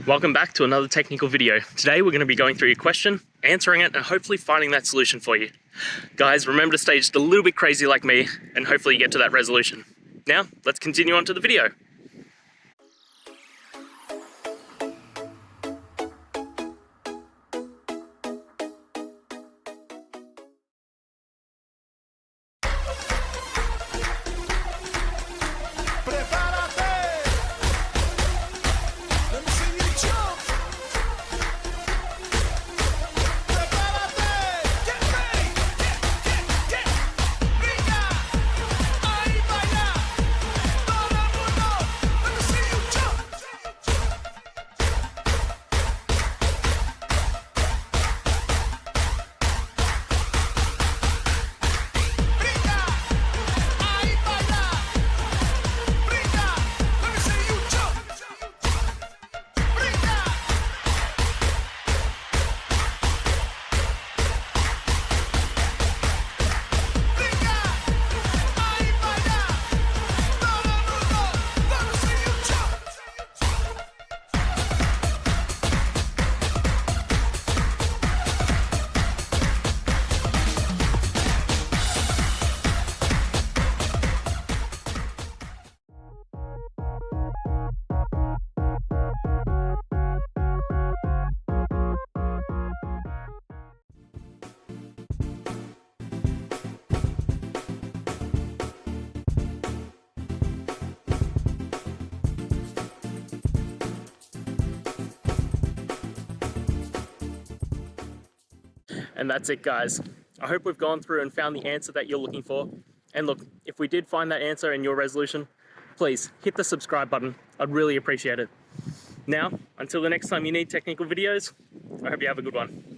Welcome back to another technical video. Today we're going to be going through your question, answering it, and hopefully finding that solution for you. Guys, remember to stay just a little bit crazy like me, and hopefully you get to that resolution. Now, let's continue on to the video. And that's it, guys. I hope we've gone through and found the answer that you're looking for. And look, if we did find that answer in your resolution, please hit the subscribe button. I'd really appreciate it. Now, until the next time you need technical videos, I hope you have a good one.